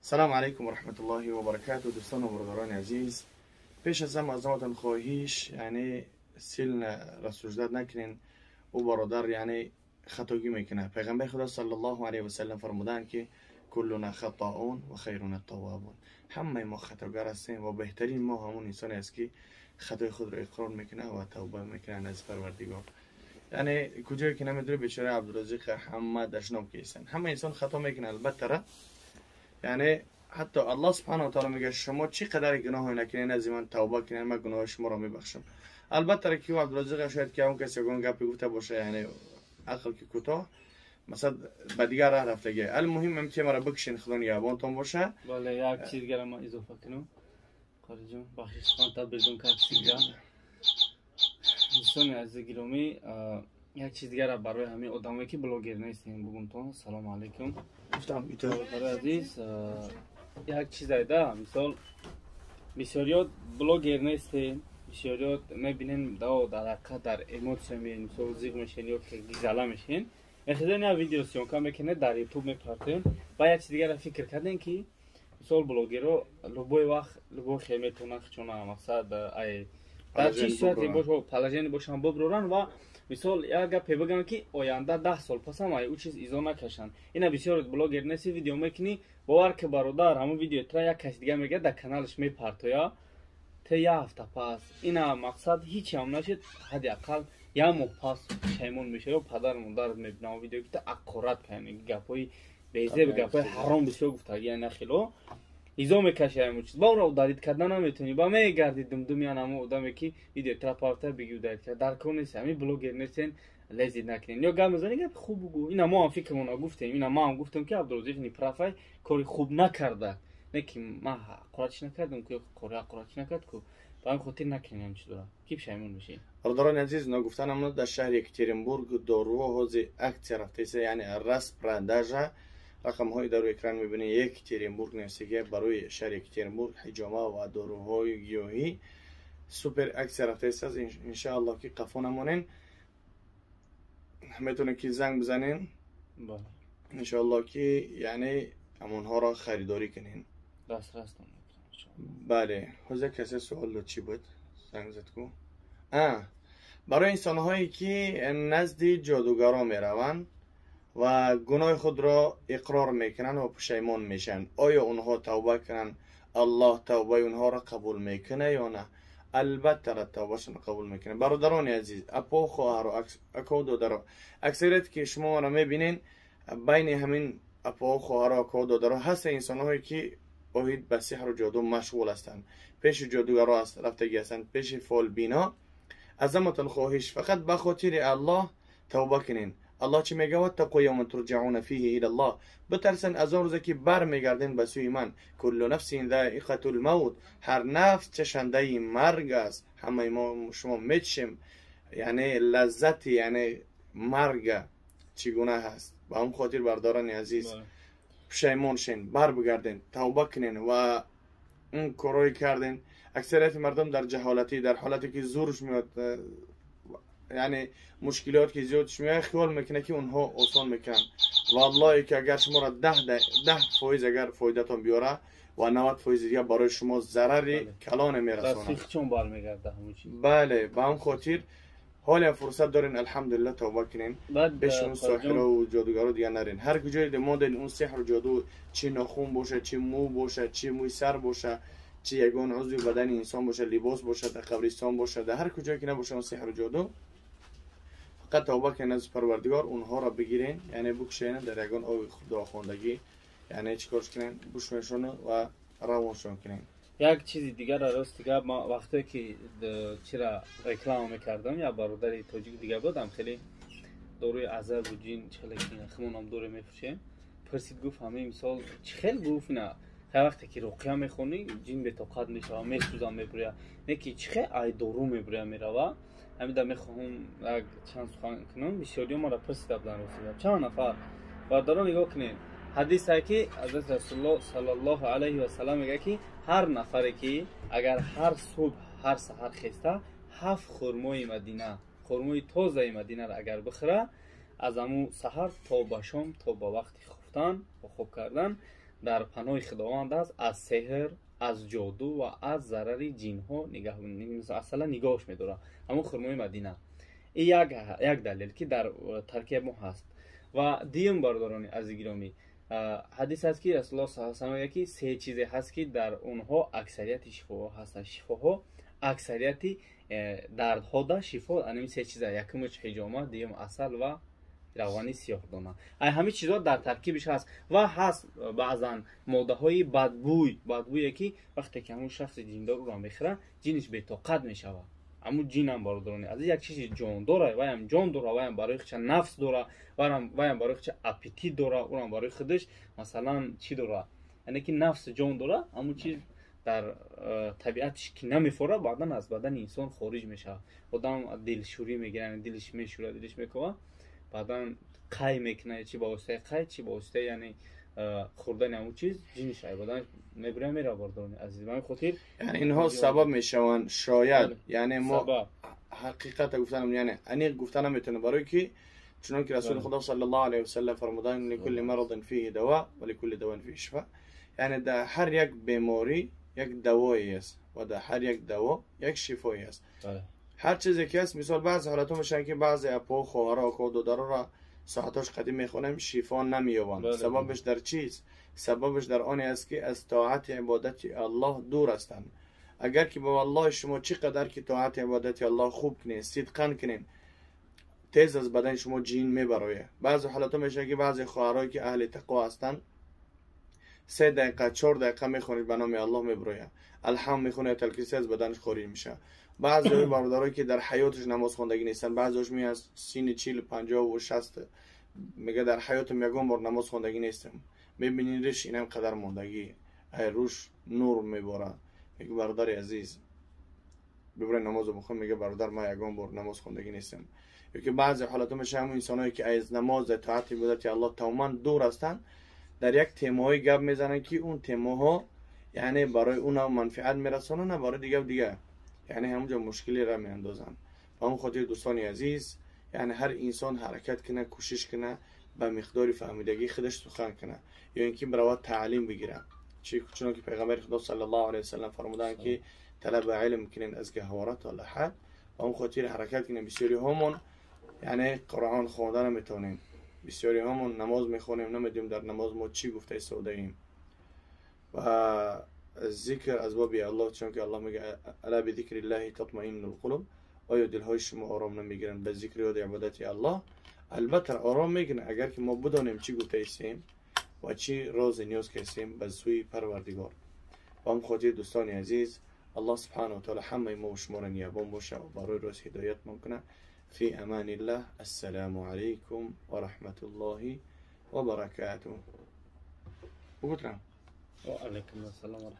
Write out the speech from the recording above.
سلام علیکم و رحمت الله و برکاته دوستان و برادران عزیز. پیش از هم از ازتون خواهیش یعنی سیل رسوجدت نکنین و برادر یعنی خطاگی میکنه. پیغمبر خدا صلی الله علیه و سلم فرمودن که کلنا خطاؤون و خیرون التوابون. همه ما خطاگر هستیم و بهترین ما همون انسانی است که خطای خود را اقرار میکنه و توبه میکنه از پروردگار. یعنی کجایی که نمیدونه بیچاره عبدالرزاق حمد اشنام کیسن. همه انسان خطا میکنه البته یعنی حتی الله سبحانه و تعالی میگه شما چی قدر گناه نکنین از من توبه کنین من گناه شما را میبخشم. البته که عبدالرزاق شاید که اون کسی گون گپی گفته باشه یعنی عقل که کوتاه مثلا به دیگر راه رفتگی. المهم هم که مرا بکشین خدا نگهبانتون باشه. بله یک چیز دیگر ما اضافه کنم قاری جون بخش خان تا بدون کارسیگا دوستان عزیز گرامی یک چیز دیگر برای همه آدمایی که بلاگر نیستین بگم تو سلام علیکم. گفتم برای عزیز یک چیز ایده مثال بسیاریات بلاگر نیستین بسیاریات میبینین در ایموشن میبینین مثال زیغ میشین یا که گیزاله میشین اخیرا نه ویدیو سیونکا میکنه در یوتیوب میپرتین و یک چیز دیگر فکر کردین که مثال بلاگرها لبوی وقت لبوی خیمتون چون مقصد ای در چی صورتی باشه پلاژن باشن ببرورن و مثال یک گپ بگم که آینده 10 سال پس هم او چیز ایزا نکشن. اینا بسیار بلاگر نسی ویدیو میکنی باور که برادر همون ویدیو ترا یک کس دیگه میگه در کانالش میپرتویا تا یک هفته پس اینا مقصد هیچ هم نشد حداقل یک ماه پس شیمون میشه و پدر مادر میبینه ویدیو که اکورات کنه گپای بیزه گپای حرام بسیار گفته یعنی خیلی ایزا میکشه همون چیز با رو دادید کردن نمیتونی با میگردید دمدمیان همون آدمی که ویدیو ترا پارتر بگیو دادید کرد در کون نیست همین بلاگر نیستین لذت نکنین یا گام بزنید گپ خوب بگو. اینا ما هم فکرمون گفتیم اینا ما هم گفتم که عبدالرزاق نی پروفایل کاری خوب نکرده نه که ما قرارش نکردم که قرارش نکرد که با خاطر نکنین همین چیز را کی پشیمون میشین. برادران عزیز نگفتن امروز در شهر یکترینبورگ دارو حوزه اکت رفته یعنی رس پرنداژ رقم های در اکران میبینید. یکترینبورگ نوشته برای شهر یکترینبورگ حجامه و داروهای گیاهی سوپر اکس رفته است. ان شاء الله که قفو نمونین میتونه که زنگ بزنین بله ان شاء الله که یعنی همونها را خریداری کنین دسترس بله. حوزه کسی سوال چی بود زنگ زد کو برای انسان هایی که نزد جادوگران میروند و گناه خود را اقرار میکنن و پشیمان میشن آیا اونها توبه کنن الله توبه اونها را قبول میکنه یا نه؟ البته توبهشون قبول میکنه. برادران عزیز اپا خواهر و اکو دادر اکثریت که شما را میبینین بین همین اپا خواهر و اکو دادر هست انسان هایی که باید به سحر و جادو مشغول هستند پیش جادوگرا رفتگی هستند پیش فال بینا. عظمتون خواهش فقط به خاطر الله توبه کنین. الله چی میگه واتقوا یوما ترجعون فیه الی الله بترسن از اون روزی که بر میگردین به سوی من. کل نفس ذائقه الموت هر نفس چشنده مرگ است. همه ما شما میچشیم یعنی لذت یعنی مرگ چگونه هست. با اون خاطر برداران عزیز پشیمان شین بر بگردین توبه کنین و اون کارایی کردین. اکثریت مردم در جهالتی در حالتی که زورش میاد یعنی مشکلات که زیادش میاد خیال میکنه که اونها آسان میکنن. والله که اگر شما را 10% اگر فایدهتون بیاره و 90% دیگه برای شما ضرری کلان میرسونه. دست چون بار میگرده همون چیز. بله به اون خاطر حالا فرصت دارین الحمدلله توبه کنین بهش اون سحر و جادوگرا دیگه نرین. هر کجای ما دارین اون سحر و جادو چی ناخون باشه چی مو باشه چی موی سر باشه چی یگان عضو بدن انسان باشه لباس باشه در قبرستان باشه در هر کجایی که نباشه اون سحر و جادو فقط توبه کنین از پروردگار اونها را بگیرین یعنی بکشین در یگان آب خدا خواندگی یعنی چیکارش کنین بوشمشون و روانشون کنین. یک چیز دیگر راست دیگه ما وقتی که چرا رکلام میکردم یا برادر تاجیک دیگه بودم خیلی دوره ازر و جین چخلی که خمون هم دوره میفروشه پرسید گفت همه مثال چخل گفت نه هر وقتی که رقیه میخونی جین به طاقت میشه میسوزم میبره نه که چخه ای دورو میبره میره همین در میخواهم یک چند سخن کنم بسیاری ما را پرسید بودن رسید چند نفر برادران نگاه کنین حدیث ہے کہ حضرت رسول الله صلی الله علیه و سلم میگه که هر نفری که اگر هر صبح هر سحر خسته 7 خرمای مدینه خرمای تازه مدینه را اگر بخره از همون سحر تا به شام تا به وقت خفتن و خوب کردن در پناه خداوند است از سحر، از جادو و از ضرر جین ها اصلا نگاهش می‌داره. همون خرمای مدینه این یک دلیل که در ترکیب ما هست. و دیم بردارانی از گرامی حدیث هست که رسول الله صلی الله علیه و آله یکی سه چیزی هست که در اونها اکثریت شفاها هستن. شفاها اکثریت دردها در شفا همین سه چیزا، یکمش حجامه، دیم عسل و روانی سیاه دانه. همین چیزا در ترکیبش هست و هست بعضا ماده های بدبویی که وقتی که همون شخص جیندار رو میخوره جینش بی‌طاقت میشوه. اما جین هم باردارانی از یک چیزی جان داره و هم جان داره و هم برای خودش نفس داره و هم برای خودش اپیتیت داره و هم برای خودش مثلا چی داره، یعنی که نفس جان داره اما چیز در طبیعتش که نمیفوره بعدن از بدن انسان خارج میشه. آدم دلشوری میگیره، دلش میشوره، دلش میکنه، بعدن قای میکنه، چی با واسطه قای چی با واسطه یعنی خوردن همون چیز جینش بدن میبره میره باردارانی عزیز من خاطر یعنی اینها سبب میشون شاید یعنی ما سبب. حقیقت گفتنم یعنی انیق گفتنم میتونه برای که چون که رسول خدا صلی الله علیه و سلم فرمودن لكل مرض فيه دواء ولكل دواء فيه شفاء، یعنی در هر یک بیماری یک دوایی است و در هر یک دوا یک شفایی است. هر چیزی که است، مثال بعض حالات میشن که بعضی اپا خواهرها و دادرها را ساعتاش قدیم میخونم شفا نمییابند. سببش در چیست؟ سببش در آن است که از طاعت عبادت الله دور هستند. اگر که با الله شما چقدر که طاعت عبادت الله خوب کنین، صدقاً کنین، تیز از بدن شما جین میبره. بعض حالات میشه که بعضی خواهرایی که اهل تقوا هستند 3 دقیقه 4 دقیقه میخونید به نام الله میبره، الحمد میخونه تلکیسه از بدنش خارج میشه. بعضی برادرایی که در حیاتش نماز خوندگی نیستن، بعضیش می از سین 40 50 و 60 میگه در حیاتم یگان بار نماز خوندگی نیستم، میبینیدش اینم قدر موندگی روش نور میباره. میگه برادر عزیز ببره نماز بخون، میگه برادر ما یگان بار نماز خوندگی نیستم. یکی بعضی حالات میشه همون انسانایی که از نماز طاعت عبادت الله تماما دور هستن، در یک تماهای گپ میزنن که اون تماها یعنی برای اونا منفعت میرسونه، نه برای دیگه یعنی همونجا مشکلی را میاندازن. با همون خاطر دوستان عزیز یعنی هر انسان حرکت کنه، کوشش کنه به مقدار فهمیدگی خودش سخن کنه یا اینکه برای تعلیم بگیره. چون که پیغمبر خدا صلی الله علیه و سلم فرمودن که طلب علم کنین از گهواره تا لحد. با همون خاطر حرکت کنه. بسیاری همون یعنی قرآن خواندن میتونیم، بسیاری همون نماز میخونیم نمیدونیم در نماز ما چی گفته سوده ایم. و ذکر از باب الله، چون که الله میگه الا بذکر الله تطمئن القلوب، آیا دلهای شما آرام نمیگیرن به ذکر یاد عبادت الله؟ البته آرام میگیرن اگر که ما بدانیم چی گفته ایستیم و چی راز نیاز کردیم به سوی پروردگار. و هم خاطر دوستان عزیز الله سبحانه و تعالی همه ما و شما را نگهبان باشه و برای راست هدایت ممکنه. في امان الله. السلام عليكم ورحمة الله وبركاته. وعليكم السلام ورحمة الله.